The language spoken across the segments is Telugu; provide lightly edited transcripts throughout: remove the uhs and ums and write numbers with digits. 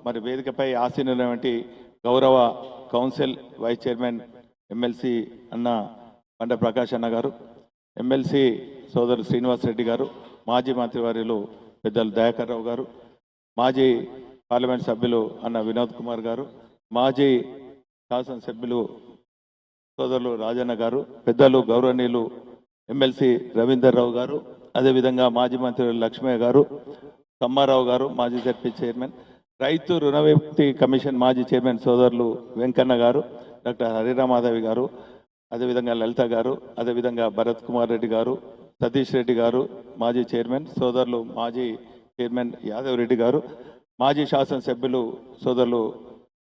మరి వేదికపై ఆసీనులైనటువంటి గౌరవ కౌన్సిల్ వైస్ చైర్మన్ ఎమ్మెల్సీ అన్న బండ ప్రకాష్ అన్న గారు, ఎమ్మెల్సీ సోదరు శ్రీనివాస్ రెడ్డి గారు, మాజీ మంత్రివర్యులు పెద్దలు దయాకర్ రావు గారు, మాజీ పార్లమెంట్ సభ్యులు అన్న వినోద్ కుమార్ గారు, మాజీ శాసనసభ్యులు సోదరులు రాజన్న గారు, పెద్దలు గౌరవనీయులు ఎమ్మెల్సీ రవీందర్ రావు గారు, అదేవిధంగా మాజీ మంత్రి లక్ష్మయ్య గారు, సమ్మారావు గారు, మాజీ జడ్పీ చైర్మన్, రైతు రుణ విముక్తి కమిషన్ మాజీ చైర్మన్ సోదరులు వెంకన్న గారు, డాక్టర్ హరిరామాధవి గారు, అదేవిధంగా లలిత గారు, అదేవిధంగా భరత్ కుమార్ రెడ్డి గారు, సతీష్ రెడ్డి గారు మాజీ చైర్మన్, సోదరులు మాజీ చైర్మన్ యాదవ్ రెడ్డి గారు, మాజీ శాసనసభ్యులు సోదరులు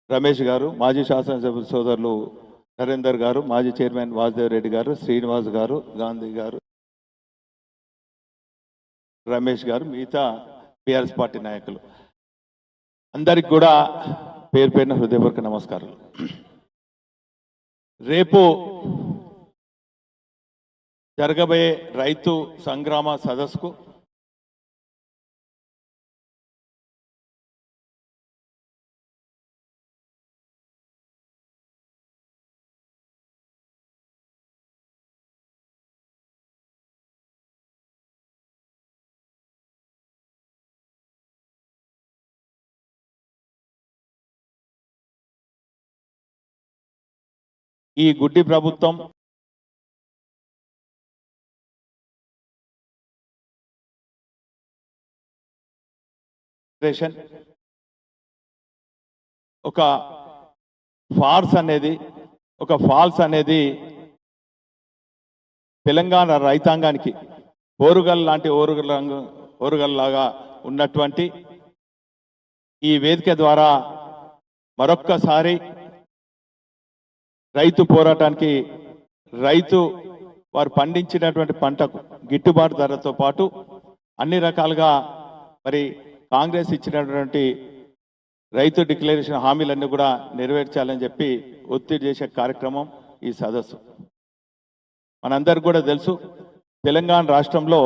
రమేష్ గారు, మాజీ శాసనసభ్యులు సోదరులు నరేందర్ గారు, మాజీ చైర్మన్ వాసుదేవ్ రెడ్డి గారు, శ్రీనివాస్ గారు, గాంధీ గారు, రమేష్ గారు, మిగతా టీఆర్ఎస్ పార్టీ నాయకులు అందరికి కూడా పేరు పేరున హృదయపూర్వక నమస్కారాలు. రేపు జరగబోయే రైతు సంగ్రామ సదస్సుకు ఈ గుడ్డి ప్రభుత్వం ఒక ఫాల్స్ అనేది తెలంగాణ రైతాంగానికి ఓరుగల్ లాంటి ఓరుగల్లాగా ఉన్నటువంటి ఈ వేదిక ద్వారా మరొక్కసారి రైతు పోరాటానికి, రైతు వారు పండించినటువంటి పంటకు గిట్టుబాటు ధరతో పాటు అన్ని రకాలుగా మరి కాంగ్రెస్ ఇచ్చినటువంటి రైతు డిక్లరేషన్ హామీలన్నీ కూడా నెరవేర్చాలని చెప్పి ఒత్తిడి చేసే కార్యక్రమం ఈ సదస్సు. మనందరికి కూడా తెలుసు, తెలంగాణ రాష్ట్రంలో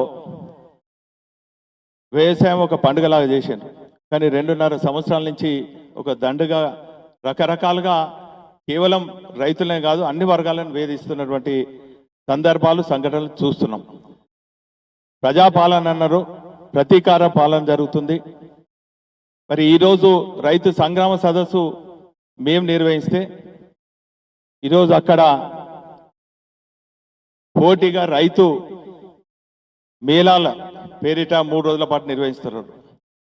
వ్యవసాయం ఒక పండుగలాగా చేశారు. కానీ 2.5 సంవత్సరాల నుంచి ఒక దండుగా రకరకాలుగా కేవలం రైతులనే కాదు అన్ని వర్గాలను వేధిస్తున్నటువంటి సందర్భాలు, సంఘటనలు చూస్తున్నాం. ప్రజాపాలన అన్నారు, ప్రతీకార పాలన జరుగుతుంది. మరి ఈరోజు రైతు సంగ్రామ సదస్సు మేము నిర్వహిస్తే ఈరోజు అక్కడ పోటీగా రైతు మేళాల పేరిట 3 రోజుల పాటు నిర్వహిస్తున్నారు.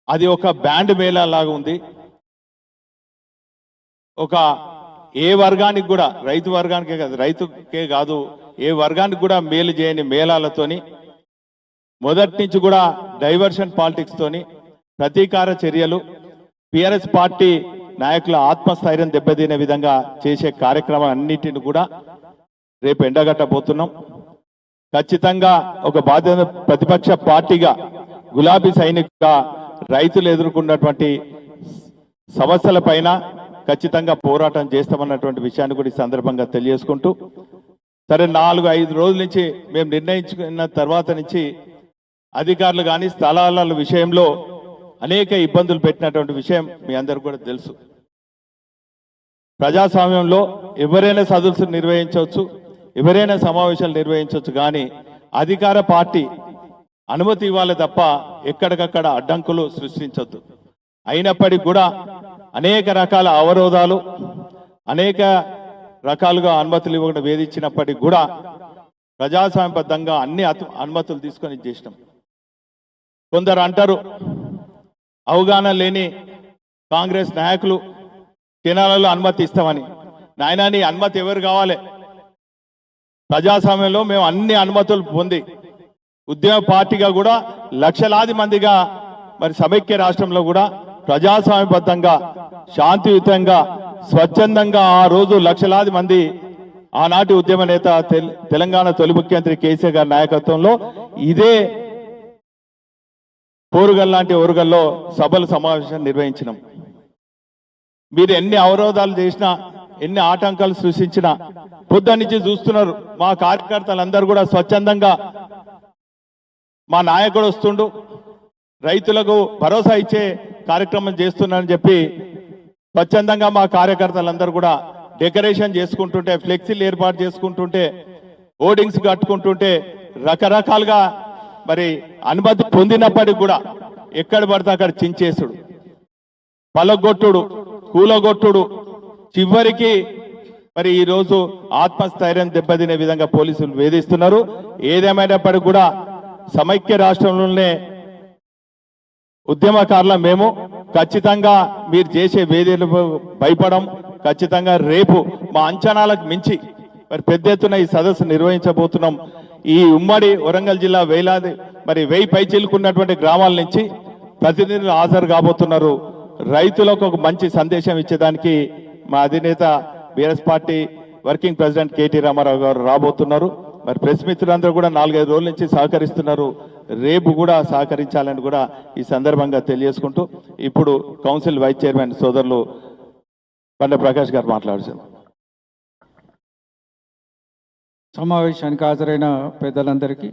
అది ఒక బ్యాండ్ మేళా లాగా ఉంది. ఒక ఏ వర్గానికి కూడా, రైతు వర్గానికే కాదు, రైతుకే కాదు, ఏ వర్గానికి కూడా మేలు చేయని మేళాలతోని, మొదటి నుంచి కూడా డైవర్షన్ పాలిటిక్స్ తోని, ప్రతీకార చర్యలు, టిఆర్ఎస్ పార్టీ నాయకుల ఆత్మస్థైర్యం దెబ్బతినే విధంగా చేసే కార్యక్రమం అన్నిటిని కూడా రేపు ఎండగట్టబోతున్నాం. ఖచ్చితంగా ఒక బాధ్యత ప్రతిపక్ష పార్టీగా, గులాబీ సైనికుగా రైతులు ఎదుర్కొన్నటువంటి సమస్యల పైన ఖచ్చితంగా పోరాటం చేస్తామన్నటువంటి విషయాన్ని కూడా ఈ సందర్భంగా తెలియజేసుకుంటూ, సరే 4-5 రోజుల నుంచి మేము నిర్ణయించుకున్న తర్వాత నుంచి అధికారులు కానీ స్థలాల విషయంలో అనేక ఇబ్బందులు పెట్టినటువంటి విషయం మీ అందరికీ కూడా తెలుసు. ప్రజాస్వామ్యంలో ఎవరైనా సదస్సులు నిర్వహించవచ్చు, ఎవరైనా సమావేశాలు నిర్వహించవచ్చు, కానీ అధికార పార్టీ అనుమతి ఇవ్వాలి తప్ప ఎక్కడికక్కడ అడ్డంకులు సృష్టించొద్దు. అయినప్పటికీ కూడా అనేక రకాల అవరోధాలు, అనేక రకాలుగా అనుమతులు ఇవ్వకుండా వేధించినప్పటికీ కూడా ప్రజాస్వామ్యబద్ధంగా అన్ని అనుమతులు తీసుకొని చేసినాం. కొందరు అంటారు, అవగాహన లేని కాంగ్రెస్ నాయకులు కెనాలలో అనుమతి ఇస్తామని. నాయనా, నీ అనుమతి ఎవరు కావాలి? ప్రజాస్వామ్యంలో మేము అన్ని అనుమతులు పొంది ఉద్యమ పార్టీగా కూడా లక్షలాది మందిగా మరి సమైక్య రాష్ట్రంలో కూడా ప్రజాస్వామ్యబద్ధంగా, శాంతియుతంగా, స్వచ్ఛందంగా ఆ రోజు లక్షలాది మంది ఆనాటి ఉద్యమ నేత తెలంగాణ తొలి ముఖ్యమంత్రి కేసీఆర్ గారి నాయకత్వంలో ఇదే పోరుగల్ లాంటి ఓరుగల్లో సభలు సమావేశం నిర్వహించినాం. మీరు ఎన్ని అవరోధాలు చేసినా, ఎన్ని ఆటంకాలు సృష్టించినా పొద్దు నుంచి చూస్తున్నారు. మా కార్యకర్తలందరూ కూడా స్వచ్ఛందంగా మా నాయకుడు వస్తుండు, రైతులకు భరోసా ఇచ్చే కార్యక్రమం చేస్తున్నానని చెప్పి స్వచ్ఛందంగా మా కార్యకర్తలందరూ కూడా డెకరేషన్ చేసుకుంటుంటే, ఫ్లెక్సీలు ఏర్పాటు చేసుకుంటుంటే, హోర్డింగ్స్ కట్టుకుంటుంటే, రకరకాలుగా మరి అనుమతి పొందినప్పటికి కూడా ఎక్కడ పడితే అక్కడ చించేసుడు, పలగొట్టుడు, కూలగొట్టుడు, చివరికి మరి ఈ రోజు ఆత్మస్థైర్యం దెబ్బతినే విధంగా పోలీసులు వేధిస్తున్నారు. ఏదేమైనప్పటికీ కూడా సమైక్య రాష్ట్రంలోనే ఉద్యమకారుల మేము ఖచ్చితంగా మీరు చేసే వేదికలకు భయపడం, ఖచ్చితంగా రేపు మా అంచనాలకు మించి మరి పెద్ద ఎత్తున ఈ సదస్సు నిర్వహించబోతున్నాం. ఈ ఉమ్మడి వరంగల్ జిల్లా వేలాది మరి 1000 పైచిలుకున్నటువంటి గ్రామాల నుంచి ప్రతినిధులు హాజరు కాబోతున్నారు. రైతులకు ఒక మంచి సందేశం ఇచ్చేదానికి మా అధినేత BRS party working president KT Ramarao గారు రాబోతున్నారు. మరి ప్రెస్ మిత్రులందరూ కూడా 4-5 రోజుల నుంచి సహకరిస్తున్నారు. రేపు కూడా సహకరించాలని కూడా ఈ సందర్భంగా తెలియజేసుకుంటూ ఇప్పుడు కౌన్సిల్ వైస్ చైర్మన్ సోదరులు బండ ప్రకాష్ గారు మాట్లాడుతున్నారు. సమావేశానికి హాజరైన పెద్దలందరికీ,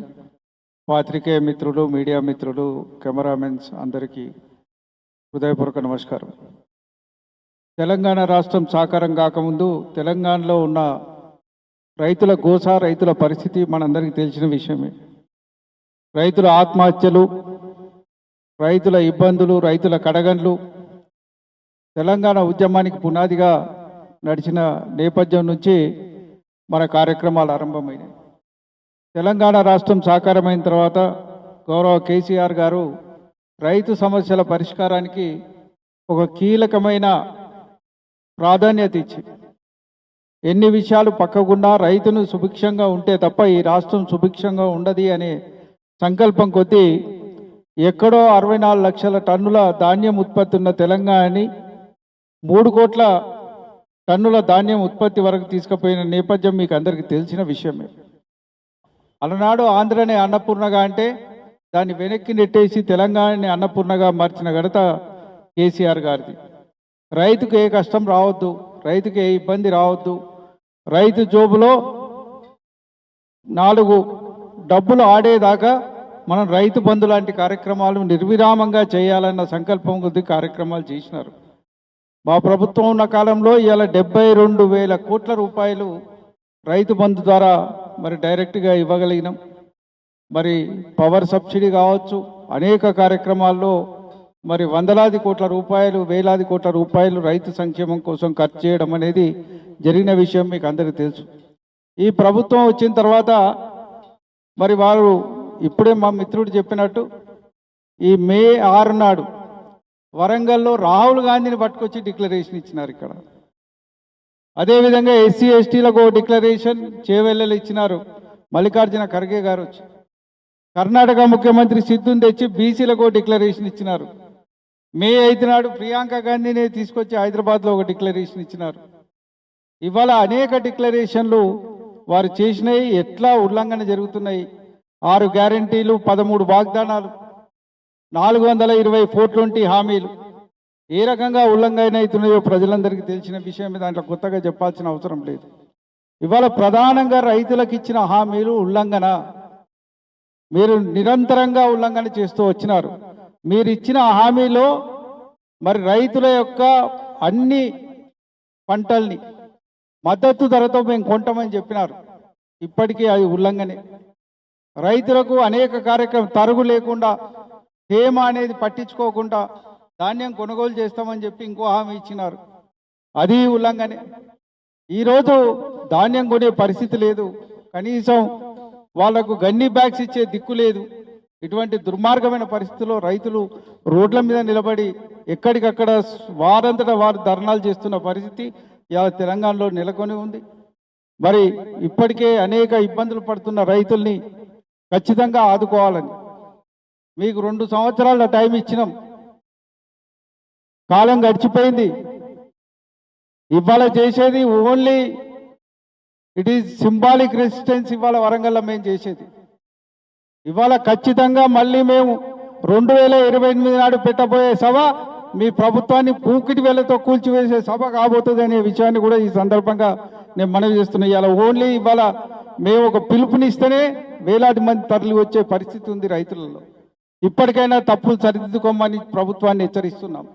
పాత్రికేయ మిత్రులు, మీడియా మిత్రులు, కెమెరామెన్స్ అందరికీ హృదయపూర్వక నమస్కారం. తెలంగాణ రాష్ట్రం సాకారం కాకముందు తెలంగాణలో ఉన్న రైతుల గోస, రైతుల పరిస్థితి మనందరికీ తెలిసిన విషయమే. రైతుల ఆత్మహత్యలు, రైతుల ఇబ్బందులు, రైతుల కడగండ్లు తెలంగాణ ఉద్యమానికి పునాదిగా నడిచిన నేపథ్యం నుంచి మన కార్యక్రమాలు ఆరంభమైనాయి. తెలంగాణ రాష్ట్రం సాకారమైన తర్వాత గౌరవ కేసీఆర్ గారు రైతు సమస్యల పరిష్కారానికి ఒక కీలకమైన ప్రాధాన్యత ఇచ్చి, ఎన్ని విషయాలు పక్కకుండా రైతును సుభిక్షంగా ఉంటే తప్ప ఈ రాష్ట్రం సుభిక్షంగా ఉండదు అనే సంకల్పం కొద్దీ ఎక్కడో 64 లక్షల టన్నుల ధాన్యం ఉత్పత్తి ఉన్న తెలంగాణని 3 కోట్ల టన్నుల ధాన్యం ఉత్పత్తి వరకు తీసుకుపోయిన నేపథ్యం మీకు అందరికీ తెలిసిన విషయమే. అలనాడు ఆంధ్రనే అన్నపూర్ణగా అంటే దాన్ని వెనక్కి నెట్టేసి తెలంగాణని అన్నపూర్ణగా మార్చిన ఘనత కేసీఆర్ గారిది. రైతుకు ఏ కష్టం రావద్దు, రైతుకు ఏ ఇబ్బంది రావద్దు, రైతు జోబులో 4 డబ్బులు ఆడేదాకా మనం రైతు బంధు లాంటి కార్యక్రమాలు నిర్విరామంగా చేయాలన్న సంకల్పం కొద్ది కార్యక్రమాలు చేసినారు. మా ప్రభుత్వం ఉన్న కాలంలో ఇవాళ 72,000 కోట్ల రూపాయలు రైతు బంధు ద్వారా మరి డైరెక్ట్గా ఇవ్వగలిగినాం. మరి పవర్ సబ్సిడీ కావచ్చు, అనేక కార్యక్రమాల్లో మరి వందలాది కోట్ల రూపాయలు, వేలాది కోట్ల రూపాయలు రైతు సంక్షేమం కోసం ఖర్చు చేయడం అనేది జరిగిన విషయం మీకు అందరికీ తెలుసు. ఈ ప్రభుత్వం వచ్చిన తర్వాత మరి వారు ఇప్పుడే మా మిత్రుడు చెప్పినట్టు ఈ మే 6 నాడు వరంగల్లో రాహుల్ గాంధీని పట్టుకొచ్చి డిక్లరేషన్ ఇచ్చినారు ఇక్కడ. అదేవిధంగా ఎస్సీ ఎస్టీలకు డిక్లరేషన్ చేవెళ్ళలు ఇచ్చినారు మల్లికార్జున ఖర్గే గారు వచ్చి. కర్ణాటక ముఖ్యమంత్రి సిద్ధుని తెచ్చి బీసీలకు డిక్లరేషన్ ఇచ్చినారు. మే 5 నాడు ప్రియాంక గాంధీని తీసుకొచ్చి హైదరాబాద్లో ఒక డిక్లరేషన్ ఇచ్చినారు. ఇవాళ అనేక డిక్లరేషన్లు వారు చేసినాయి, ఎట్లా ఉల్లంఘన జరుగుతున్నాయి. 6 గ్యారంటీలు, 13 వాగ్దానాలు, 420 420 హామీలు ఏ రకంగా ఉల్లంఘన అవుతున్నాయో ప్రజలందరికీ తెలిసిన విషయమే, దాంట్లో కొత్తగా చెప్పాల్సిన అవసరం లేదు. ఇవాళ ప్రధానంగా రైతులకు ఇచ్చిన హామీలు ఉల్లంఘన, మీరు నిరంతరంగా ఉల్లంఘన చేస్తూ వచ్చినారు. మీరు ఇచ్చిన హామీలో మరి రైతుల యొక్క అన్ని పంటల్ని మద్దతు ధరతో మేము కొంటామని చెప్పినారు. ఇప్పటికీ అది ఉల్లంఘనే. రైతులకు అనేక కార్యక్రమం తరుగు లేకుండా, తేమ అనేది పట్టించుకోకుండా ధాన్యం కొనుగోలు చేస్తామని చెప్పి ఇంకో హామీ ఇచ్చినారు, అది ఉల్లంఘనే. ఈరోజు ధాన్యం కొనే పరిస్థితి లేదు, కనీసం వాళ్లకు గన్ని బ్యాగ్స్ ఇచ్చే దిక్కు లేదు. ఇటువంటి దుర్మార్గమైన పరిస్థితుల్లో రైతులు రోడ్ల మీద నిలబడి ఎక్కడికక్కడ వారంతటా వారు ధర్నాలు చేస్తున్న పరిస్థితి ఇలా తెలంగాణలో నెలకొని ఉంది. మరి ఇప్పటికే అనేక ఇబ్బందులు పడుతున్న రైతుల్ని ఖచ్చితంగా ఆదుకోవాలని మీకు 2 సంవత్సరాల టైం ఇచ్చినాం. కాలం గడిచిపోయింది. ఇవాళ చేసేది only it is symbolic resistance. ఇవాళ వరంగల్లో మేము చేసేది ఇవాళ ఖచ్చితంగా మళ్ళీ మేము 2028 నాడు పెట్టబోయే సభ మీ ప్రభుత్వాన్ని పూకిటి వేలతో కూల్చివేసే సభ కాబోతుంది అనే విషయాన్ని కూడా ఈ సందర్భంగా నేను మనవి చేస్తున్నా. ఇవాళ ఓన్లీ ఇవాళ మేము ఒక పిలుపునిస్తేనే వేలాది మంది తరలి వచ్చే పరిస్థితి ఉంది రైతులలో. ఇప్పటికైనా తప్పులు సరిదిద్దుకోమని ప్రభుత్వాన్ని హెచ్చరిస్తున్నాం.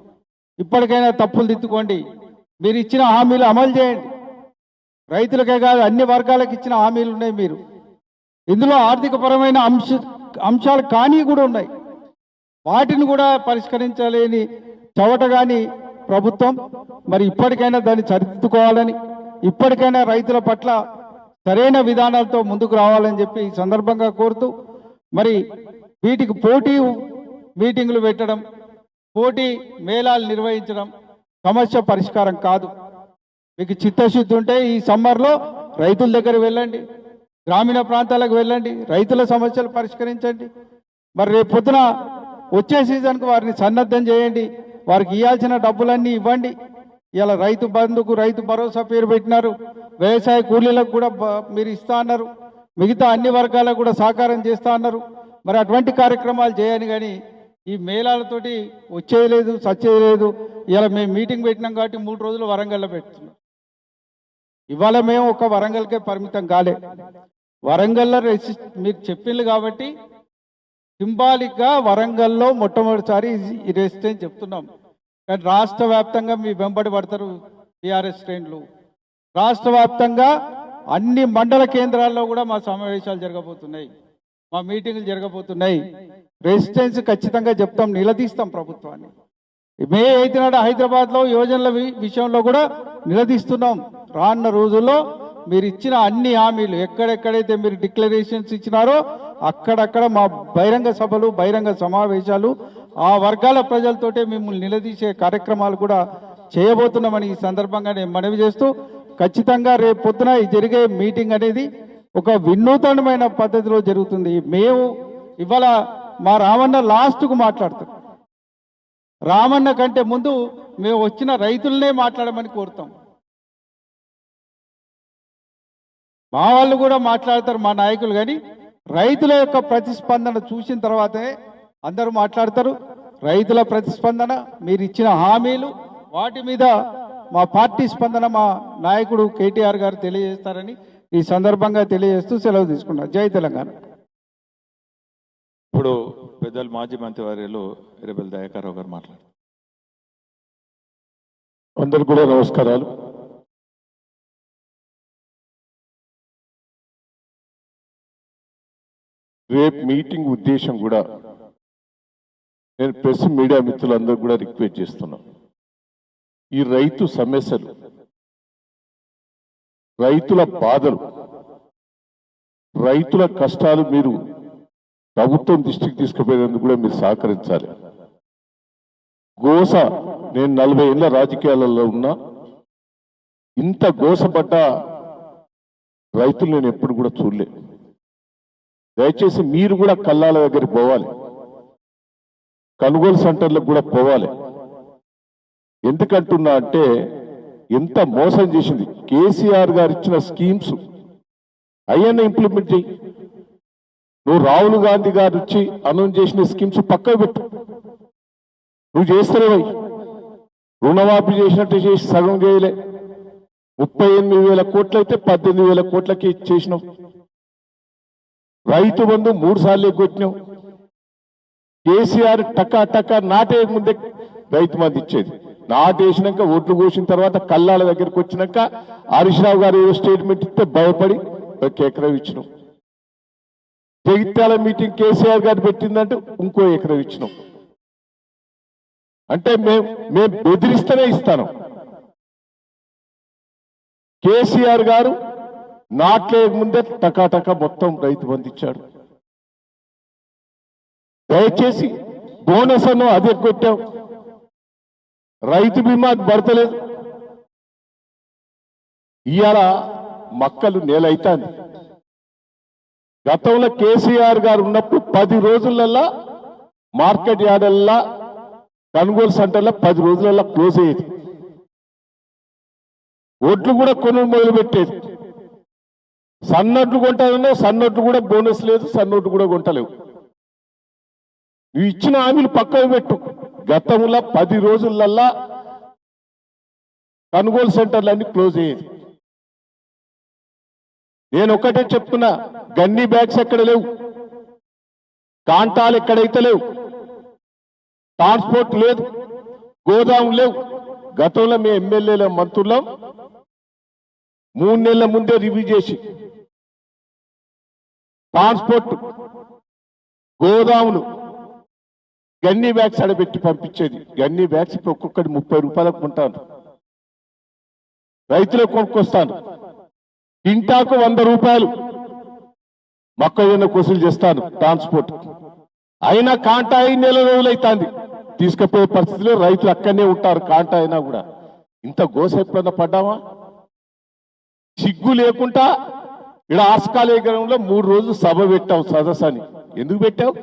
ఇప్పటికైనా తప్పులు దిద్దుకోండి. మీరు ఇచ్చిన హామీలు అమలు చేయండి. రైతులకే కాదు అన్ని వర్గాలకు ఇచ్చిన హామీలు ఉన్నాయి. మీరు ఇందులో ఆర్థికపరమైన అంశాలు కానీ కూడా ఉన్నాయి. వాటిని కూడా పరిష్కరించలేని చవట కానీ ప్రభుత్వం మరి ఇప్పటికైనా దాన్ని సరిదిద్దుకోవాలని, ఇప్పటికైనా రైతుల పట్ల సరైన విధానాలతో ముందుకు రావాలని చెప్పి ఈ సందర్భంగా కోరుతూ, మరి వీటికి పోటీ మీటింగులు పెట్టడం, పోటీ మేళాలు నిర్వహించడం సమస్య పరిష్కారం కాదు. మీకు చిత్తశుద్ధి ఉంటే ఈ సమ్మర్లో రైతుల దగ్గర వెళ్ళండి, గ్రామీణ ప్రాంతాలకు వెళ్ళండి, రైతుల సమస్యలు పరిష్కరించండి. మరి రేపు పొద్దున వచ్చే సీజన్కు వారిని సన్నద్ధం చేయండి. వారికి ఇవ్వాల్సిన డబ్బులన్నీ ఇవ్వండి. ఇలా రైతు బంధుకు రైతు భరోసా పేరు పెట్టినారు. వ్యవసాయ కూలీలకు కూడా మీరు ఇస్తా అన్నారు. మిగతా అన్ని వర్గాలకు కూడా సహకారం చేస్తా అన్నారు. మరి అటువంటి కార్యక్రమాలు చేయని కానీ ఈ మేళాలతోటి వచ్చేది లేదు, సచ్చేది లేదు. ఇలా మేము మీటింగ్ పెట్టినాం కాబట్టి 3 రోజులు వరంగల్లో పెడుతున్నాం. ఇవాళ మేము ఒక వరంగల్కే పరిమితం కాలే. వరంగల్లో మీరు చెప్పిండ్రు కాబట్టి సింబాలిక్గా వరంగల్లో మొట్టమొదటిసారి ఈ రెసిడెన్స్ చెప్తున్నాం. కానీ రాష్ట్ర వ్యాప్తంగా మీ వెంబడి పడతారు టీఆర్ఎస్ శ్రేణులు. రాష్ట్ర వ్యాప్తంగా అన్ని మండల కేంద్రాల్లో కూడా మా సమావేశాలు జరగబోతున్నాయి, మా మీటింగులు జరగబోతున్నాయి. రెసిడెన్స్ ఖచ్చితంగా చెప్తాం, నిలదీస్తాం ప్రభుత్వాన్ని. మే 8 నాడు హైదరాబాద్లో యోజనల విషయంలో కూడా నిలదీస్తున్నాం. రానున్న రోజుల్లో మీరు ఇచ్చిన అన్ని హామీలు ఎక్కడెక్కడైతే మీరు డిక్లరేషన్స్ ఇచ్చినారో అక్కడక్కడ మా బహిరంగ సభలు, బహిరంగ సమావేశాలు, ఆ వర్గాల ప్రజలతోటే మిమ్మల్ని నిలదీసే కార్యక్రమాలు కూడా చేయబోతున్నామని ఈ సందర్భంగా నేను మనవి చేస్తూ, ఖచ్చితంగా రేపు పొద్దున జరిగే మీటింగ్ అనేది ఒక వినూతనమైన పద్ధతిలో జరుగుతుంది. మేము ఇవాళ మా రామన్న లాస్ట్కు మాట్లాడతాం. రామన్న కంటే ముందు మేము వచ్చిన రైతులనే మాట్లాడమని కోరుతాం. మా వాళ్ళు కూడా మాట్లాడతారు, మా నాయకులు. కానీ రైతుల యొక్క ప్రతిస్పందన చూసిన తర్వాతే అందరూ మాట్లాడతారు. రైతుల ప్రతిస్పందన, మీరు ఇచ్చిన హామీలు, వాటి మీద మా పార్టీ స్పందన మా నాయకుడు కేటీఆర్ గారు తెలియజేస్తారని ఈ సందర్భంగా తెలియజేస్తూ సెలవు తీసుకున్నారు. జై తెలంగాణ. ఇప్పుడు పెద్దలు మాజీ మంత్రివర్యులు ఎర్రబెల్లి దయాకర్ రావు గారు మాట్లాడారు. అందరికీ కూడా నమస్కారాలు. రేపు మీటింగ్ ఉద్దేశం కూడా నేను ప్రెస్ మీడియా మిత్రులందరూ కూడా రిక్వెస్ట్ చేస్తున్నాను. ఈ రైతు సమస్యలు, రైతుల బాధలు, రైతుల కష్టాలు మీరు ప్రభుత్వం దృష్టికి తీసుకుపోయేందుకు కూడా మీరు సహకరించాలి. గోస, నేను 40 ఏళ్ళ రాజకీయాలలో ఉన్నా, ఇంత గోసపడ్డ రైతులు నేను ఎప్పుడు కూడా చూడలే. దయచేసి మీరు కూడా కల్లాల దగ్గరికి పోవాలి, కొనుగోలు సెంటర్లకు కూడా పోవాలి. ఎందుకంటున్నా అంటే ఎంత మోసం చేసింది. కేసీఆర్ గారు ఇచ్చిన స్కీమ్స్ అయ్యన్న ఇంప్లిమెంట్ చేయి. నువ్వు రాహుల్ గాంధీ గారు వచ్చి అనౌన్స్ చేసిన స్కీమ్స్ పక్కకు పెట్టు. నువ్వు చేస్తలేవై. రుణమాఫీ చేసినట్టు చేసి సగం చేయలే. 38,000 కోట్లు అయితే 18,000 కోట్లకి ఇచ్చేసినావు. రైతు బంధు 3 సార్లు ఎగ్గొట్టినావు. కేసీఆర్ టకా టకా నాటే ముందే రైతు బంధు ఇచ్చేది. నాటేసినాక ఓట్లు కోసిన తర్వాత కల్లాల దగ్గరికి వచ్చినాక హరీష్ రావు గారు ఏదో స్టేట్మెంట్ ఇస్తే భయపడి 1 ఎకరం ఇచ్చినాం. జగిత్యాల మీటింగ్ కేసీఆర్ గారు పెట్టిందంటే ఇంకో ఎకరం ఇచ్చినాం. అంటే మేము బెదిరిస్తేనే ఇస్తాను. కేసీఆర్ గారు నాట్లే ముందే టకాటకా మొత్తం రైతు బంధు ఇచ్చాడు. దయచేసి బోనస్ అను అది ఎగ్గొట్టాం. రైతు బీమా పడతలేదు. ఇవాళ మక్కలు నేలైతాంది. గతంలో కేసీఆర్ గారు ఉన్నప్పుడు 10 రోజులల్లా మార్కెట్ యార్డల్లా, కొనుగోలు సెంటర్లో 10 రోజులల్లా క్లోజ్ అయ్యేది. ఒడ్లు కూడా కొనుగోలు మొదలు పెట్టేది. సన్నొడ్లు కొంటానన్నా సన్నొడ్లు కూడా బోనస్ లేదు, సన్నొడ్లు కూడా కొంటలేవు. నువ్వు ఇచ్చిన హామీలు పక్కకు పెట్టు. గతంలో 10 రోజులల్లా కొనుగోలు సెంటర్లన్నీ క్లోజ్ అయ్యేది. నేను ఒకటే చెప్తున్నా, గన్నీ బ్యాగ్స్ ఎక్కడ లేవు, కాంటాలు ఎక్కడైతే లేవు, ట్రాన్స్పోర్ట్ లేదు, గోదాం లేవు. గతంలో మీ ఎమ్మెల్యేల మంత్రులం 3 నెలల ముందే రివ్యూ చేసి ట్రాన్స్పోర్ట్, గోదాములు, గన్నీ బ్యాగ్స్ అడబెట్టి పంపించేది. గన్నీ బ్యాగ్స్ ఇప్పుడు ఒక్కొక్కటి 30 రూపాయలకు కొంటాను, రైతులకు కొనుక్కొస్తాను. కింటాకు 100 రూపాయలు మొక్కజొన్న కోసులు చేస్తాను ట్రాన్స్పోర్ట్. అయినా కాంటా 5 నెలల రోజులు అవుతుంది, తీసుకుపోయే పరిస్థితిలో రైతులు అక్కడనే ఉంటారు. కాంటా అయినా కూడా ఇంత గోస ఎప్పుడన్నా పడ్డామా? సిగ్గు లేకుండా ఇక్కడ ఆస్కాలేగరంలో 3 రోజులు సభ పెట్టావు, సదస్సు అని. ఎందుకు పెట్టావు?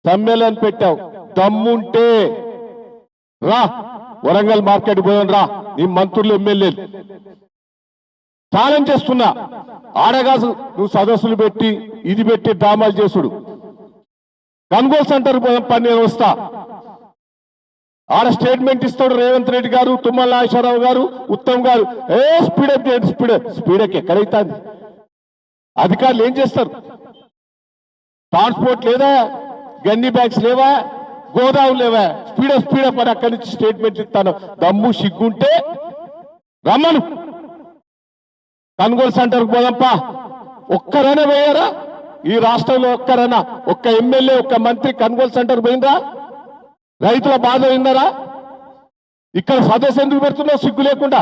సమ్మేళనం పెట్టావు. దమ్ముంటే రా, వరంగల్ మార్కెట్ పోయాం రా, నీ మంత్రులు ఎమ్మెల్యేలు ఛాలెంజ్ చేస్తున్నా. ఆడగాసు నువ్వు సదస్సులు పెట్టి ఇది పెట్టి డ్రామాలు చేసుడు. కొనుగోలు సెంటర్ పని వస్తా, ఆడ స్టేట్మెంట్ ఇస్తాడు రేవంత్ రెడ్డి గారు, తుమ్మల నాగేశ్వరరావు గారు, ఉత్తమ్ గారు. స్పీడప్ చేయండి, స్పీడప్ ఎక్కడైతుంది? అధికారులు ఏం చేస్తారు? ట్రాన్స్పోర్ట్ లేదా, గన్నీ బ్యాగ్స్ లేవా, గోదావరి లేవా? స్పీడప్ అని అక్కడి నుంచి స్టేట్మెంట్ ఇస్తాను. దమ్ము సిగ్గుంటే రమ్మను, కొనుగోలు సెంటర్కి పోదాంపా. ఒక్కరైనా పోయారా ఈ రాష్ట్రంలో? ఒక్కరైనా ఒక్క ఎమ్మెల్యే, ఒక్క మంత్రి కొనుగోలు సెంటర్ పోయిందా? రైతుల బాధ విన్నారా? ఇక్కడ సదస్సు ఎందుకు పెడుతున్నావు సిగ్గు లేకుండా?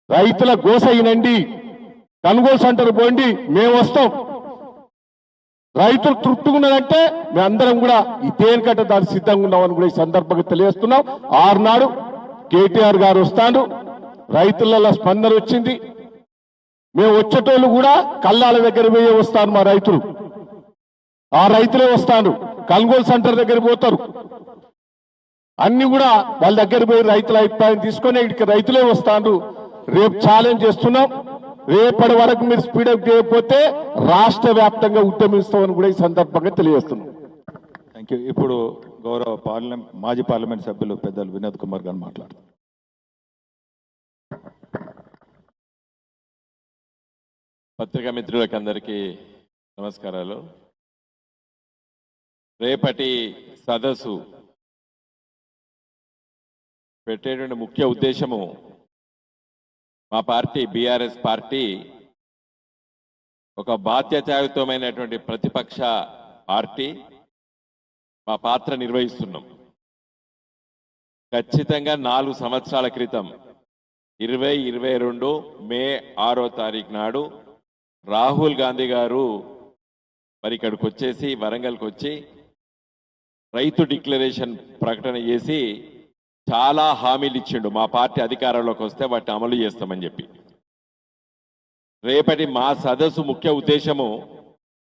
రైతుల గోస అయినండి, కొనుగోలు సెంటర్ పోండి, మేము వస్తాం. రైతులు తృప్తిగా ఉన్నదంటే మేమందరం కూడా ఈ దేనికంటే దానికి సిద్ధంగా ఉన్నామని కూడా ఈ సందర్భంగా తెలియజేస్తున్నాం. ఆరునాడు కేటీఆర్ గారు వస్తాను, రైతులలో స్పందన వచ్చింది. మేము వచ్చేటోళ్ళు కూడా కల్లాల దగ్గర పోయే వస్తాను. మా రైతులు, ఆ రైతులే వస్తాను, కొనుగోలు సెంటర్ దగ్గర పోతారు. అన్ని కూడా వాళ్ళ దగ్గర పోయి రైతుల అభిప్రాయం తీసుకొని ఇక్కడికి రైతులే వస్తాను. రేపు ఛాలెంజ్ చేస్తున్నాం, రేపటి వరకు మీరు స్పీడప్ చేయకపోతే రాష్ట్ర వ్యాప్తంగా ఉద్యమిస్తామని కూడా ఈ సందర్భంగా తెలియజేస్తున్నాం. Thank you. ఇప్పుడు గౌరవ మాజీ పార్లమెంట్ సభ్యులు పెద్దలు వినోద్ కుమార్ గారు మాట్లాడుతారు. పత్రికా మిత్రులకు అందరికీ నమస్కారాలు. రేపటి సదస్సు పెట్టేటువంటి ముఖ్య ఉద్దేశము, మా పార్టీ బీఆర్ఎస్ పార్టీ ఒక బాధ్యతాయుతమైనటువంటి ప్రతిపక్ష పార్టీ. మా పాత్ర నిర్వహిస్తున్నాం. ఖచ్చితంగా 4 సంవత్సరాల క్రితం 2022 మే 6వ తారీఖు నాడు రాహుల్ గాంధీ గారు మరి ఇక్కడికి వచ్చేసి వరంగల్కి వచ్చి రైతు డిక్లరేషన్ ప్రకటన చేసి చాలా హామీలు ఇచ్చిండు. మా పార్టీ అధికారంలోకి వస్తే వాటిని అమలు చేస్తామని చెప్పి. రేపటి మా సదస్సు ముఖ్య ఉద్దేశము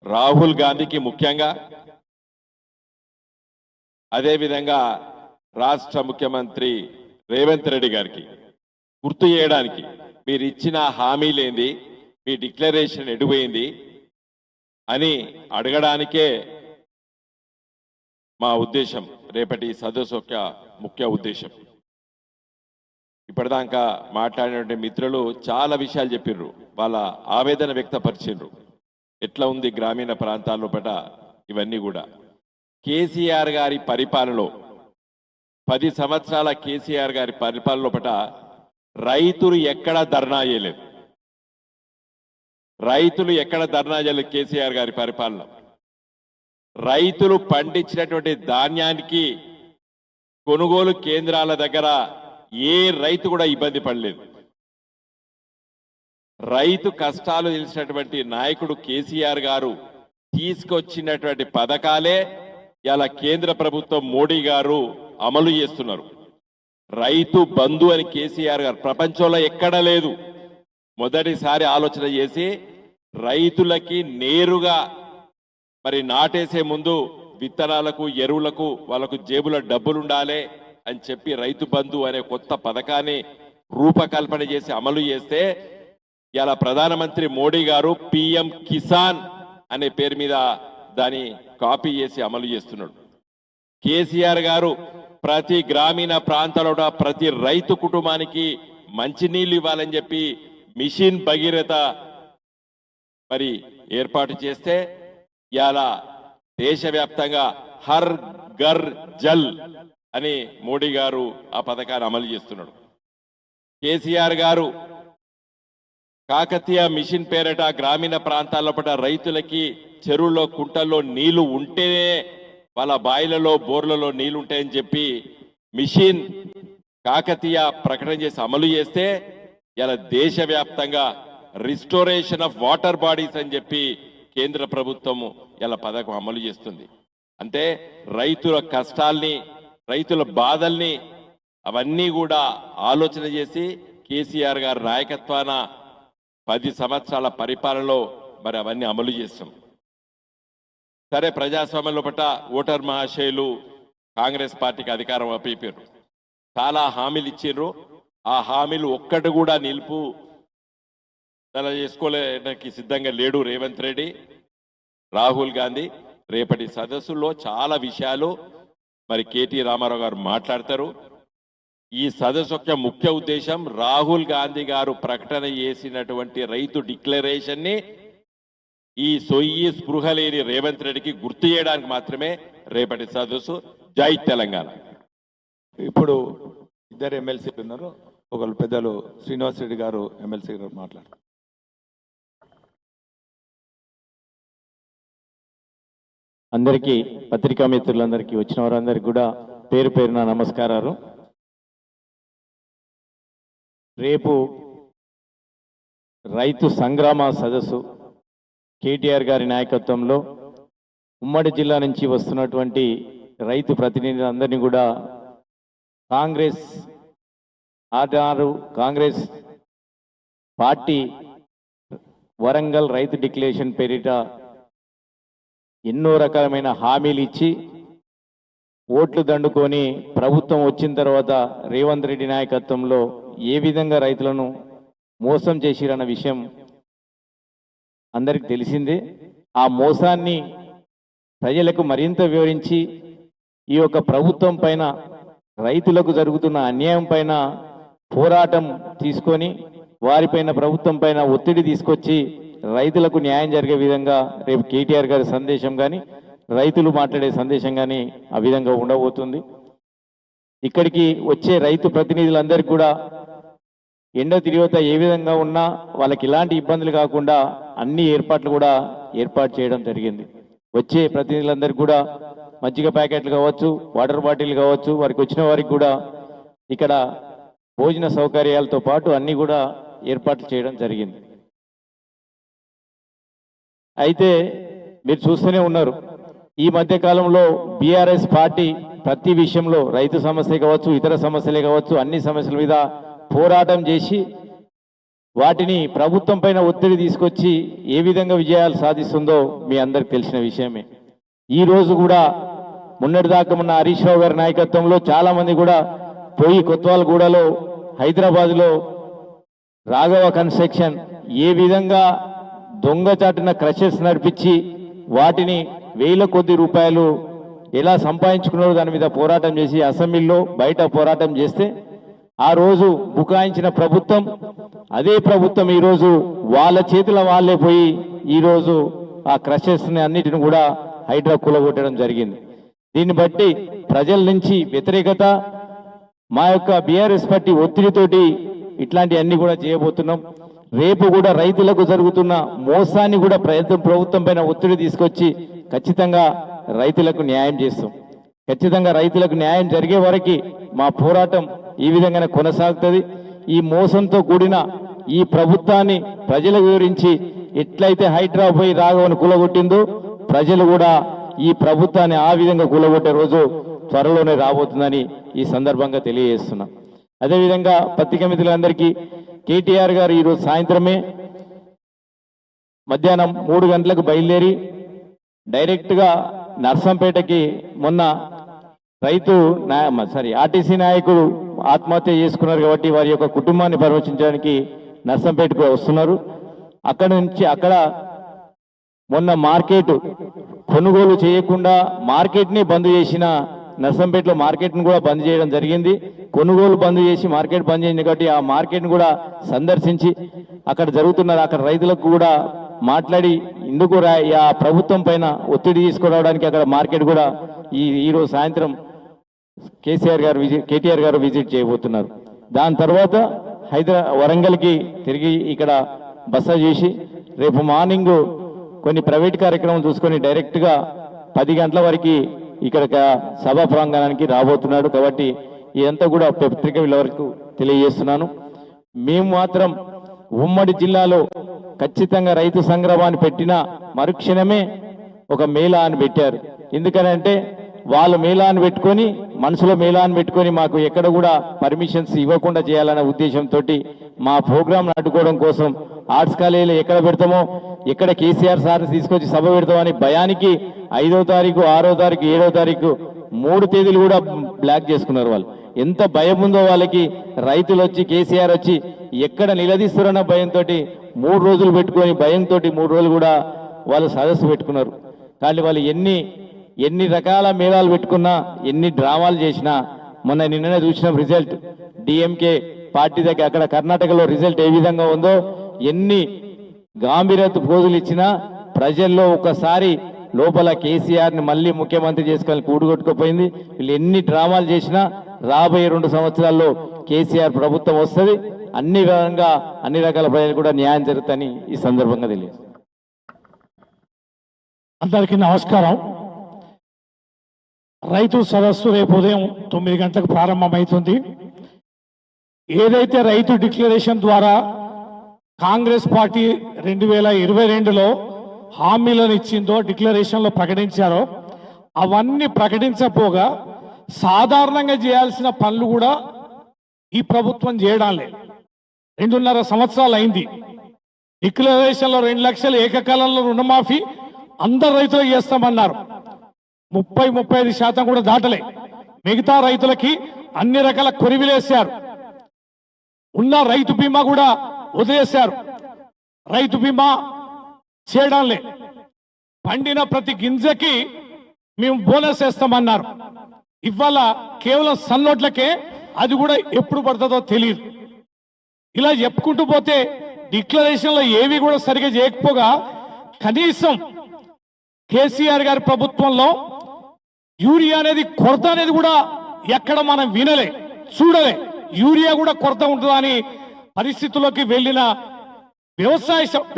రాహుల్ గాంధీకి ముఖ్యంగా, అదేవిధంగా రాష్ట్ర ముఖ్యమంత్రి రేవంత్ రెడ్డి గారికి గుర్తు చేయడానికి, మీరు ఇచ్చిన హామీలేంది, మీ డిక్లరేషన్ ఎడిపోయింది అని అడగడానికే మా ఉద్దేశం. రేపటి సదస్సు యొక్క ముఖ్య ఉద్దేశం. ఇప్పటిదాకా మాట్లాడినటువంటి మిత్రులు చాలా విషయాలు చెప్పిర్రు, వాళ్ళ ఆవేదన వ్యక్తపరిచిండ్రు. ఎట్లా ఉంది గ్రామీణ ప్రాంతాల్లో పట ఇవన్నీ కూడా. కేసీఆర్ గారి పరిపాలనలో 10 సంవత్సరాల కేసీఆర్ గారి పరిపాలనలో పట రైతులు ఎక్కడ ధర్నా చేయలేదు. రైతులు ఎక్కడ ధర్నా చేయలేదు కేసీఆర్ గారి పరిపాలన. రైతులు పండించినటువంటి ధాన్యానికి కొనుగోలు కేంద్రాల దగ్గర ఏ రైతు కూడా ఇబ్బంది పడలేదు. రైతు కష్టాలు తెలిసినటువంటి నాయకుడు కేసీఆర్ గారు తీసుకొచ్చినటువంటి పథకాలే ఇలా కేంద్ర ప్రభుత్వం మోడీ గారు అమలు చేస్తున్నారు. రైతు బంధు అని కేసీఆర్ గారు ప్రపంచంలో ఎక్కడా లేదు. మొదటిసారి ఆలోచన చేసి రైతులకి నేరుగా మరి నాటేసే ముందు విత్తనాలకు, ఎరువులకు వాళ్ళకు జేబులో డబ్బులుండాలి అని చెప్పి రైతు బంధు అనే కొత్త పథకాన్ని రూపకల్పన చేసి అమలు చేస్తే ఇలా ప్రధానమంత్రి మోడీ గారు పిఎం కిసాన్ అనే పేరు మీద దాన్ని కాపీ చేసి అమలు చేస్తున్నాడు. కేసీఆర్ గారు ప్రతి గ్రామీణ ప్రాంతాల్లో ప్రతి రైతు కుటుంబానికి మంచినీళ్ళు ఇవ్వాలని చెప్పి మిషన్ భగీరథ మరి ఏర్పాటు చేస్తే ఇలా దేశవ్యాప్తంగా హర్ ఘర్ జల్ అని మోడీ గారు ఆ పథకాన్ని అమలు చేస్తున్నాడు. కేసీఆర్ గారు కాకతీయ మిషన్ పేరిట గ్రామీణ ప్రాంతాల్లో పడ్డ రైతులకి చెరువుల్లో కుంటల్లో నీళ్లు ఉంటేనే వాళ్ళ బాయిలలో బోర్లలో నీళ్లు ఉంటాయని చెప్పి మిషన్ కాకతీయ ప్రకటన చేసి అమలు చేస్తే ఇలా దేశవ్యాప్తంగా రిస్టోరేషన్ ఆఫ్ వాటర్ బాడీస్ అని చెప్పి కేంద్ర ప్రభుత్వము ఇలా పథకం అమలు చేస్తుంది. అంటే రైతుల కష్టాల్ని, రైతుల బాధల్ని అవన్నీ కూడా ఆలోచన చేసి కేసీఆర్ గారి నాయకత్వాన 10 సంవత్సరాల పరిపాలనలో మరి అవన్నీ అమలు చేస్తాం. సరే, ప్రజాస్వామ్యంలో పట్ల ఓటర్ మహాశయులు కాంగ్రెస్ పార్టీకి అధికారం అప్పయిపోయారు. చాలా హామీలు ఇచ్చారు. ఆ హామీలు ఒక్కటి కూడా నిలుపు చేసుకోలేడానికి సిద్ధంగా లేడు రేవంత్ రెడ్డి, రాహుల్ గాంధీ. రేపటి సదస్సులో చాలా విషయాలు మరి కేటీ రామారావు గారు మాట్లాడతారు. ఈ సదస్సు యొక్క ముఖ్య ఉద్దేశం రాహుల్ గాంధీ గారు ప్రకటన చేసినటువంటి రైతు డిక్లరేషన్ ని ఈ సొయ్యి స్పృహ లేని రేవంత్ రెడ్డికి గుర్తు చేయడానికి మాత్రమే రేపటి సదస్సు. జై తెలంగాణ. ఇప్పుడు ఇద్దరు ఎమ్మెల్సీలు ఉన్నారు. ఒకళ్ళు పెద్దలు శ్రీనివాస్ రెడ్డి గారు ఎమ్మెల్సీ గారు మాట్లాడారు. అందరికీ, పత్రికా మిత్రులందరికీ, వచ్చిన వారందరికీ కూడా పేరు పేరున నమస్కారాలు. రేపు రైతు సంగ్రామ సదస్సు కేటీఆర్ గారి నాయకత్వంలో ఉమ్మడి జిల్లా నుంచి వస్తున్నటువంటి రైతు ప్రతినిధులందరినీ కూడా కాంగ్రెస్ పార్టీ వరంగల్ రైతు డిక్లరేషన్ పేరిట ఎన్నో రకాలమైన హామీలు ఇచ్చి ఓట్లు దండుకొని ప్రభుత్వం వచ్చిన తర్వాత రేవంత్ రెడ్డి నాయకత్వంలో ఏ విధంగా రైతులను మోసం చేసిరన్న విషయం అందరికి తెలిసిందే. ఆ మోసాన్ని ప్రజలకు మరింత వివరించి ఈ యొక్క ప్రభుత్వం పైన, రైతులకు జరుగుతున్న అన్యాయం పైన పోరాటం తీసుకొని వారిపైన, ప్రభుత్వం పైన ఒత్తిడి తీసుకొచ్చి రైతులకు న్యాయం జరిగే విధంగా రేపు కేటీఆర్ గారి సందేశం కానీ, రైతులు మాట్లాడే సందేశం కానీ ఆ విధంగా ఉండబోతుంది. ఇక్కడికి వచ్చే రైతు ప్రతినిధులందరికీ కూడా ఎండ తీవ్రత ఏ విధంగా ఉన్నా వాళ్ళకి ఇలాంటి ఇబ్బందులు కాకుండా అన్ని ఏర్పాట్లు కూడా ఏర్పాటు చేయడం జరిగింది. వచ్చే ప్రతినిధులందరికీ కూడా మజ్జిగ ప్యాకెట్లు కావచ్చు, వాటర్ బాటిల్ కావచ్చు, వారికి వచ్చిన వారికి కూడా ఇక్కడ భోజన సౌకర్యాలతో పాటు అన్ని కూడా ఏర్పాట్లు చేయడం జరిగింది. అయితే మీరు చూస్తూనే ఉన్నారు, ఈ మధ్య కాలంలో బీఆర్ఎస్ పార్టీ ప్రతి విషయంలో రైతు సమస్య కావచ్చు, ఇతర సమస్యలే కావచ్చు, అన్ని సమస్యల మీద పోరాటం చేసి వాటిని ప్రభుత్వం పైన ఒత్తిడి తీసుకొచ్చి ఏ విధంగా విజయాలు సాధిస్తుందో మీ అందరికి తెలిసిన విషయమే. ఈ రోజు కూడా మొన్నటిదాకా ఉన్న హరీష్ రావు గారి నాయకత్వంలో చాలా మంది కూడా పోయి కొత్వాల్గూడలో, హైదరాబాద్లో రాఘవ కన్స్ట్రక్షన్ ఏ విధంగా దొంగచాటున క్రషెస్ నడిపించి వాటిని వేల కొద్ది రూపాయలు ఎలా సంపాదించుకున్నారో దాని మీద పోరాటం చేసి అసెంబ్లీలో బయట పోరాటం చేస్తే ఆ రోజు బుకాయించిన ప్రభుత్వం, అదే ప్రభుత్వం ఈరోజు వాళ్ళ చేతుల వాళ్ళే పోయి ఈరోజు ఆ క్రషెస్ అన్నిటిని కూడా హైడ్రా కూలగొట్టడం జరిగింది. దీన్ని బట్టి ప్రజల నుంచి వ్యతిరేకత, మా యొక్క బీఆర్ఎస్ పార్టీ ఒత్తిడితోటి ఇట్లాంటి అన్ని కూడా చేయబోతున్నాం. రేపు కూడా రైతులకు జరుగుతున్న మోసాన్ని కూడా ప్రభుత్వం పైన ఒత్తిడి తీసుకొచ్చి ఖచ్చితంగా రైతులకు న్యాయం చేస్తాం. ఖచ్చితంగా రైతులకు న్యాయం జరిగే వరకు మా పోరాటం ఈ విధంగానే కొనసాగుతుంది. ఈ మోసంతో కూడిన ఈ ప్రభుత్వాన్ని ప్రజలకు వివరించి ఎట్లయితే హైడ్రా పోయి రాఘవను కూలగొట్టిందో ప్రజలు కూడా ఈ ప్రభుత్వాన్ని ఆ విధంగా కూలగొట్టే రోజు త్వరలోనే రాబోతుందని ఈ సందర్భంగా తెలియజేస్తున్నాం. అదేవిధంగా పత్రికా మిత్రులందరికీ కేటీఆర్ గారు ఈరోజు సాయంత్రమే మధ్యాహ్నం 3 గంటలకు బయలుదేరి డైరెక్ట్గా నర్సంపేటకి మొన్న ఆర్టీసీ నాయకుడు ఆత్మహత్య చేసుకున్నారు కాబట్టి వారి యొక్క కుటుంబాన్ని పరామర్శించడానికి నర్సంపేటకు వస్తున్నారు. అక్కడ మొన్న మార్కెట్ కొనుగోలు చేయకుండా మార్కెట్ని బంద్ చేసిన, నర్సంపేటలో మార్కెట్ను కూడా బంద్ చేయడం జరిగింది. కొనుగోలు బంద్ చేసి మార్కెట్ బంద్ చేసింది కాబట్టి ఆ మార్కెట్ను కూడా సందర్శించి అక్కడ అక్కడ రైతులకు కూడా మాట్లాడి ఇందుకు ఆ ప్రభుత్వం పైన ఒత్తిడి తీసుకురావడానికి అక్కడ మార్కెట్ కూడా ఈరోజు సాయంత్రం కేటీఆర్ గారు విజిట్ చేయబోతున్నారు. దాని తర్వాత వరంగల్కి తిరిగి ఇక్కడ బస చేసి రేపు మార్నింగ్ కొన్ని ప్రైవేట్ కార్యక్రమం చూసుకొని డైరెక్ట్గా 10 గంటల వరకు ఇక్కడ సభా ప్రాంగణానికి రాబోతున్నాడు. కాబట్టి ఇదంతా కూడా పత్రిక వరకు తెలియజేస్తున్నాను. మేము మాత్రం ఉమ్మడి జిల్లాలో ఖచ్చితంగా రైతు సంగ్రామాన్ని పెట్టిన మరుక్షణమే ఒక మేళా అని పెట్టారు. ఎందుకనంటే వాళ్ళు మేళాన్ని పెట్టుకొని మనసులో మేళాన్ని పెట్టుకొని మాకు ఎక్కడ కూడా పర్మిషన్స్ ఇవ్వకుండా చేయాలనే ఉద్దేశంతో మా ప్రోగ్రాం అడ్డుకోవడం కోసం ఆర్ట్స్ కాలేజీలో ఎక్కడ పెడతామో, ఎక్కడ కేసీఆర్ సార్ తీసుకొచ్చి సభ పెడతామని భయానికి 5వ తారీఖు 6వ తారీఖు 7వ తారీఖు 3 తేదీలు కూడా బ్లాక్ చేసుకున్నారు. వాళ్ళు ఎంత భయం ఉందో వాళ్ళకి, రైతులు వచ్చి కేసీఆర్ వచ్చి ఎక్కడ నిలదీస్తారన్న భయంతో 3 రోజులు పెట్టుకొని భయంతో 3 రోజులు కూడా వాళ్ళు సదస్సు పెట్టుకున్నారు. కానీ వాళ్ళు ఎన్ని రకాల మేళాలు పెట్టుకున్నా, ఎన్ని డ్రామాలు చేసినా, మొన్న నిన్ననే చూసిన రిజల్ట్ డిఎంకే పార్టీ దగ్గర అక్కడ కర్ణాటకలో రిజల్ట్ ఏ విధంగా ఉందో, ఎన్ని గాంభీర్యత పోజులు ఇచ్చినా ప్రజల్లో ఒకసారి లోపల కేసీఆర్ ని మళ్ళీ ముఖ్యమంత్రి చేసుకొని కూడుగొట్టుకుపోయింది. వీళ్ళు ఎన్ని డ్రామాలు చేసినా రాబోయే 2 సంవత్సరాల్లో కేసీఆర్ ప్రభుత్వం వస్తుంది. అన్ని విధంగా అన్ని రకాల ప్రజలు కూడా న్యాయం జరుగుతుందని ఈ సందర్భంగా తెలియదు. అందరికీ నమస్కారం. రైతు సదస్సు రేపు ఉదయం 9 గంటలకు ప్రారంభమవుతుంది. ఏదైతే రైతు డిక్లరేషన్ ద్వారా కాంగ్రెస్ పార్టీ 2022లో హామీలను ఇచ్చిందో, డిక్లరేషన్లో ప్రకటించారో, అవన్నీ ప్రకటించపోగా సాధారణంగా చేయాల్సిన పనులు కూడా ఈ ప్రభుత్వం చేయడం లేదు. 2.5 సంవత్సరాలు అయింది. డిక్లరేషన్లో 2 లక్షలు ఏకకాలంలో రుణమాఫీ అందరు రైతులకు చేస్తామన్నారు. 30-35% కూడా దాటలే. మిగతా రైతులకి అన్ని రకాల కొరివిలేశారు. ఉన్న రైతు బీమా కూడా వదిలేశారు. రైతు బీమా చేయడంలే. పండిన ప్రతి గింజకి మేము బోనస్ వేస్తామన్నారు. ఇవాళ కేవలం సన్నోట్లకే, అది కూడా ఎప్పుడు పడుతుందో తెలియదు. ఇలా చెప్పుకుంటూ పోతే డిక్లరేషన్లో ఏవి కూడా సరిగా చేయకపోగా, కనీసం కేసీఆర్ గారి ప్రభుత్వంలో యూరియా అనేది కొరత అనేది కూడా ఎక్కడ మనం వినలే, చూడలే. యూరియా కూడా కొరత ఉంటుందని పరిస్థితుల్లోకి వెళ్ళిన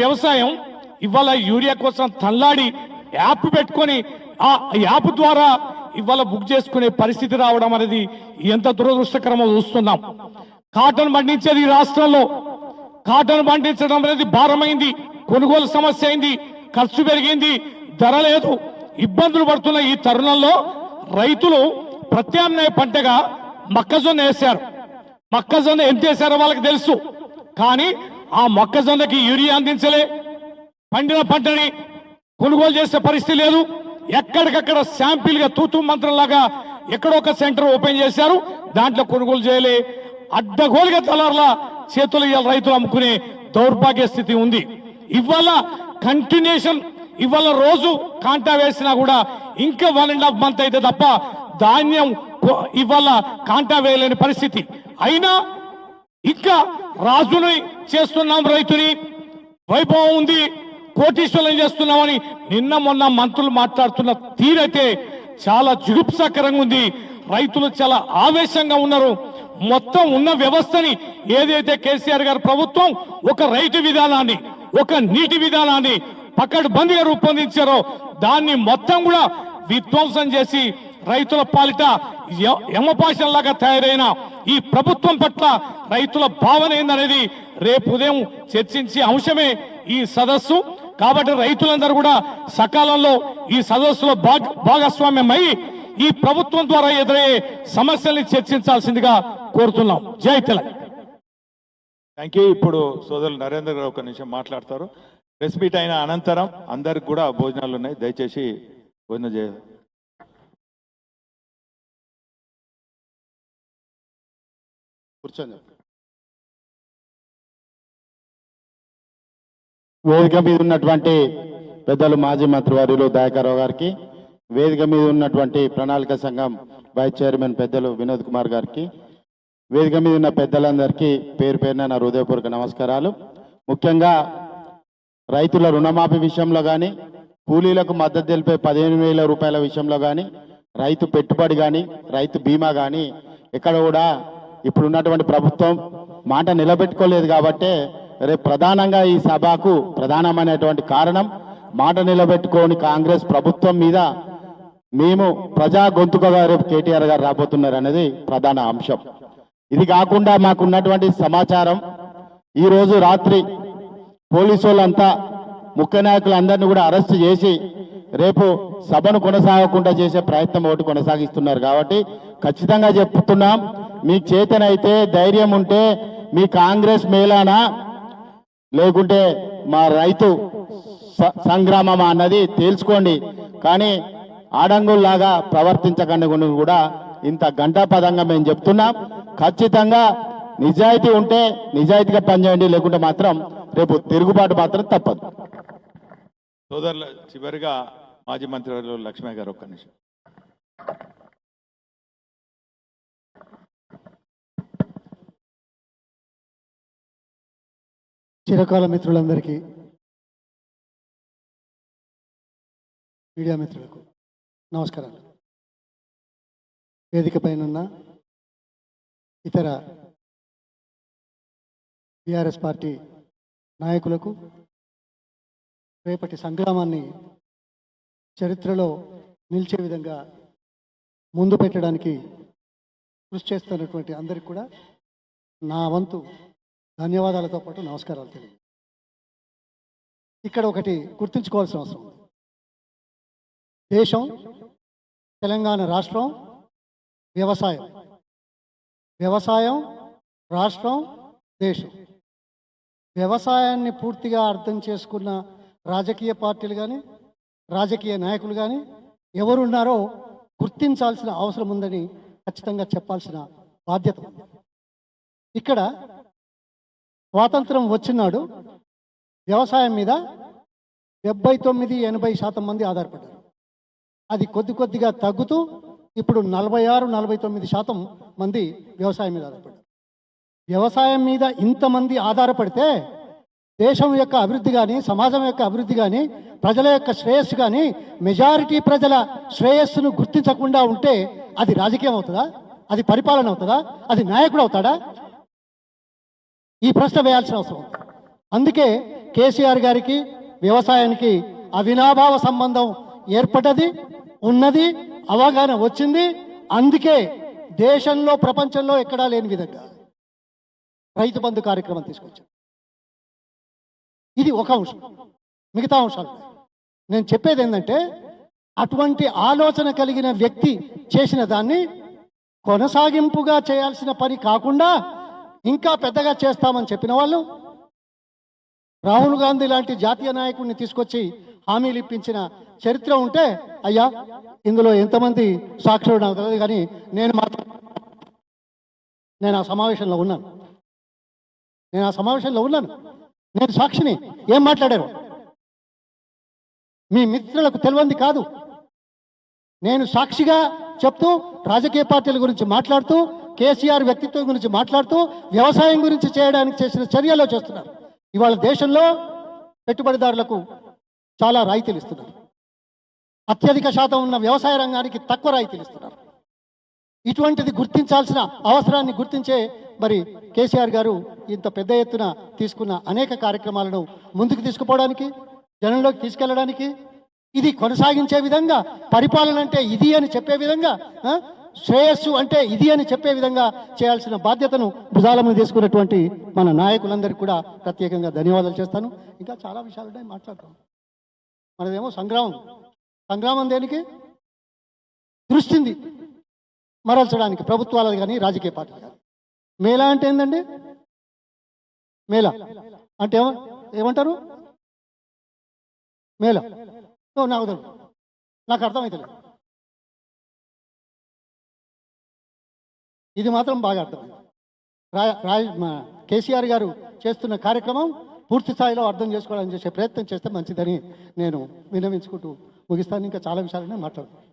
వ్యవసాయం ఇవాళ యూరియా కోసం తల్లాడి యాప్ పెట్టుకొని ఆ యాప్ ద్వారా ఇవాళ బుక్ చేసుకునే పరిస్థితి రావడం అనేది ఎంత దురదృష్టకరమో చూస్తున్నాం. కాటన్ పండించేది ఈ రాష్ట్రంలో, కాటన్ పండించడం అనేది భారమైంది, కొనుగోలు సమస్య అయింది, ఖర్చు పెరిగింది, ధర లేదు, ఇబ్బందులు పడుతున్న ఈ తరుణంలో రైతులు ప్రత్యామ్నాయ పంటగా మొక్కజొన్న వేశారు. మొక్కజొన్న ఎంత వేశారో వాళ్ళకి తెలుసు. కానీ ఆ మొక్కజొన్నకి యూరియా అందించలే, పండిన పంటని కొనుగోలు చేసే పరిస్థితి లేదు. ఎక్కడికక్కడ శాంపిల్ గా తూతు మంత్రంలాగా ఎక్కడో ఒక సెంటర్ ఓపెన్ చేశారు, దాంట్లో కొనుగోలు చేయలే. అడ్డగోలుగా తలార్ల చేతులు ఇవాళ రైతులు అమ్ముకునే దౌర్భాగ్య స్థితి ఉంది. ఇవాళ కంటిన్యూషన్, ఇవాళ రోజు కాంటా వేసినా కూడా ఇంకా 1.5 మంత్ అయితే తప్ప ధాన్యం ఇవాళ కాంటా వేయలేని పరిస్థితి. అయినా ఇంకా రాజుని చేస్తున్నాం, రైతుని వైభవం ఉంది, కోటీశ్వరం చేస్తున్నామని నిన్న మొన్న మంత్రులు మాట్లాడుతున్న తీరైతే చాలా జుగుప్సాకరంగా ఉంది. రైతులు చాలా ఆవేశంగా ఉన్నారు. మొత్తం ఉన్న వ్యవస్థని ఏదైతే కేసీఆర్ గారి ప్రభుత్వం ఒక రైతు విధానాన్ని, ఒక నీటి విధానాన్ని పకడ్బందీగా రూపొందించారో దాన్ని మొత్తం కూడా విధ్వంసం చేసి రైతుల పాలిట యమపాశంలాగా తయారైన ఈ ప్రభుత్వం పట్ల రైతుల భావన ఏందనేది రేపు ఉదయం చర్చించే అంశమే ఈ సదస్సు. కాబట్టి రైతులందరూ కూడా సకాలంలో ఈ సదస్సులో భాగస్వామ్యమై ఈ ప్రభుత్వం ద్వారా ఎదురయ్యే సమస్యల్ని చర్చించాల్సిందిగా కోరుతున్నాం. జై తెలంగాణ. Thank you. ఇప్పుడు సోదరులు నరేంద్ర గారు ఒక నిమిషం మాట్లాడతారు. ప్రెస్ మీట్ అయిన అనంతరం అందరికి కూడా భోజనాలు ఉన్నాయి, దయచేసి భోజనం చేయాలి. కూర్చోండి. వేదిక మీద ఉన్నటువంటి పెద్దలు మాజీ మంత్రివర్యులు దయాకర్రావు గారికి, వేదిక మీద ఉన్నటువంటి ప్రణాళిక సంఘం వైస్ చైర్మన్ పెద్దలు వినోద్ కుమార్ గారికి, వేదిక మీద ఉన్న పెద్దలందరికీ పేరు పేరున నా హృదయపూర్వక నమస్కారాలు. ముఖ్యంగా రైతుల రుణమాఫీ విషయంలో కానీ, కూలీలకు మద్దతు తెలిపే 15,000 రూపాయల విషయంలో కానీ, రైతు పెట్టుబడి కానీ రైతు బీమా కానీ ఎక్కడ కూడా ఇప్పుడు ఉన్నటువంటి ప్రభుత్వం మాట నిలబెట్టుకోలేదు కాబట్టే రేపు ప్రధానంగా ఈ సభకు ప్రధానమైనటువంటి కారణం మాట నిలబెట్టుకోని కాంగ్రెస్ ప్రభుత్వం మీద మేము ప్రజా గొంతుకగా రేపు కేటీఆర్ గారు రాబోతున్నారు అనేది ప్రధాన అంశం. ఇది కాకుండా మాకున్నటువంటి సమాచారం ఈరోజు రాత్రి పోలీసు వాళ్ళంతా ముఖ్య నాయకులందరినీ కూడా అరెస్ట్ చేసి రేపు సభను కొనసాగకుండా చేసే ప్రయత్నం ఒకటి కొనసాగిస్తున్నారు. కాబట్టి ఖచ్చితంగా చెప్తున్నాం, మీకు చేతనైతే ధైర్యం ఉంటే మీ కాంగ్రెస్ మేలానా లేకుంటే మా రైతు సంగ్రామమా అన్నది తేల్చుకోండి. కానీ ఆడంగుల్లాగా ప్రవర్తించకండి కూడా ఇంత గంటాపదంగా మేము చెప్తున్నాం. ఖచ్చితంగా నిజాయితీ ఉంటే నిజాయితీగా పనిచేయండి, లేకుంటే మాత్రం రేపు తిరుగుబాటు మాత్రం తప్పదు. సోదరుల చివరిగా మాజీ మంత్రివర్యులు లక్ష్మయ్య గారు ఒక్క నిమిషం. చిరకాల మిత్రులందరికీ, మీడియా మిత్రులకు నమస్కారాలు. వేదిక పైనున్న ఇతర టీఆర్ఎస్ పార్టీ నాయకులకు రేపటి సంగ్రామాన్ని చరిత్రలో నిలిచే విధంగా ముందు పెట్టడానికి కృషి చేస్తున్నటువంటి అందరికీ కూడా నా వంతు ధన్యవాదాలతో పాటు నమస్కారాలు తెలియదు. ఇక్కడ ఒకటి గుర్తుంచుకోవాల్సిన అవసరం ఉంది. దేశం, తెలంగాణ రాష్ట్రం, వ్యవసాయం, వ్యవసాయం, రాష్ట్రం, దేశం. వ్యవసాయాన్ని పూర్తిగా అర్థం చేసుకున్న రాజకీయ పార్టీలు కానీ రాజకీయ నాయకులు కానీ ఎవరున్నారో గుర్తించాల్సిన అవసరం ఉందని ఖచ్చితంగా చెప్పాల్సిన బాధ్యత ఉంది. ఇక్కడ స్వాతంత్రం వచ్చినాడు వ్యవసాయం మీద 79-80% మంది ఆధారపడ్డారు. అది కొద్ది కొద్దిగా తగ్గుతూ ఇప్పుడు 46-49% మంది వ్యవసాయం మీద ఆధారపడ్డారు. వ్యవసాయం మీద ఇంతమంది ఆధారపడితే దేశం యొక్క అభివృద్ధి కానీ సమాజం యొక్క అభివృద్ధి కానీ ప్రజల యొక్క శ్రేయస్సు కానీ మెజారిటీ ప్రజల శ్రేయస్సును గుర్తించకుండా ఉంటే అది రాజకీయం అవుతుందా? అది పరిపాలన అవుతుందా? అది నాయకుడు అవుతాడా? ఈ ప్రశ్న వేయాల్సిన అవసరం ఉంది. అందుకే కేసీఆర్ గారికి వ్యవసాయానికి అవినాభావ సంబంధం ఏర్పడ్డది, ఉన్నది, అవగాహన వచ్చింది. అందుకే దేశంలో ప్రపంచంలో ఎక్కడా లేని విధంగా రైతు బంధు కార్యక్రమం తీసుకొచ్చారు. ఇది ఒక అంశం. మిగతా అంశాలు నేను చెప్పేది ఏంటంటే, అటువంటి ఆలోచన కలిగిన వ్యక్తి చేసిన దాన్ని కొనసాగింపుగా చేయాల్సిన పని కాకుండా ఇంకా పెద్దగా చేస్తామని చెప్పిన వాళ్ళు, రాహుల్ గాంధీ లాంటి జాతీయ నాయకుడిని తీసుకొచ్చి హామీలు ఇప్పించిన చరిత్ర ఉంటే, అయ్యా ఇందులో ఎంతమంది సాక్షులు నాకు తెలియదు, కానీ నేను ఆ సమావేశంలో ఉన్నాను. నేను సాక్షిని. ఏం మాట్లాడారు మీ మిత్రులకు తెలియంది కాదు. నేను సాక్షిగా చెప్తూ రాజకీయ పార్టీల గురించి మాట్లాడుతూ కేసీఆర్ వ్యక్తిత్వం గురించి మాట్లాడుతూ వ్యవసాయం గురించి చేయడానికి చేసిన చర్యలో చేస్తున్నారు. ఇవాళ దేశంలో పెట్టుబడిదారులకు చాలా రాయితీలు ఇస్తున్నారు. అత్యధిక శాతం ఉన్న వ్యవసాయ రంగానికి తక్కువ రాయితీలు ఇస్తున్నారు. ఇటువంటిది గుర్తించాల్సిన అవసరాన్ని గుర్తించే మరి కేసీఆర్ గారు ఇంత పెద్ద ఎత్తున తీసుకున్న అనేక కార్యక్రమాలను ముందుకు తీసుకుపోవడానికి, జనంలోకి తీసుకెళ్లడానికి, ఇది కొనసాగించే విధంగా, పరిపాలన అంటే ఇది అని చెప్పే విధంగా, శ్రేయస్సు అంటే ఇది అని చెప్పే విధంగా చేయాల్సిన బాధ్యతను భుజాల మీద తీసుకున్నటువంటి మన నాయకులందరికీ కూడా ప్రత్యేకంగా ధన్యవాదాలు చేస్తాను. ఇంకా చాలా విషయాలు ఉన్నాయి, మాట్లాడతాం. మనదేమో సంగ్రామం దేనికి? దృష్టింది మరల్చడానికి ప్రభుత్వాలు కానీ రాజకీయ పార్టీలు కానీ. మేళా అంటే ఏందండి? మేళా అంటే ఏమంటారు? మేళా నాకు అర్థమవుతలేదు. ఇది మాత్రం బాగా అర్థమైంది. కేసీఆర్ గారు చేస్తున్న కార్యక్రమం పూర్తి స్థాయిలో అర్థం చేసుకోవడానికి చేసే ప్రయత్నం చేస్తే మంచిదని నేను విన్నవించుకుంటూ ముగిస్తాను. ఇంకా చాలా విషయాలనే మాట్లాడుతాను.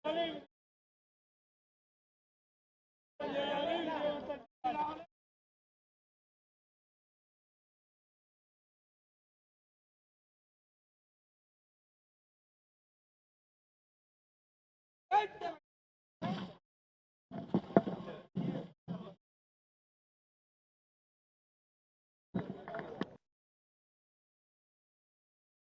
జై తెలంగాణ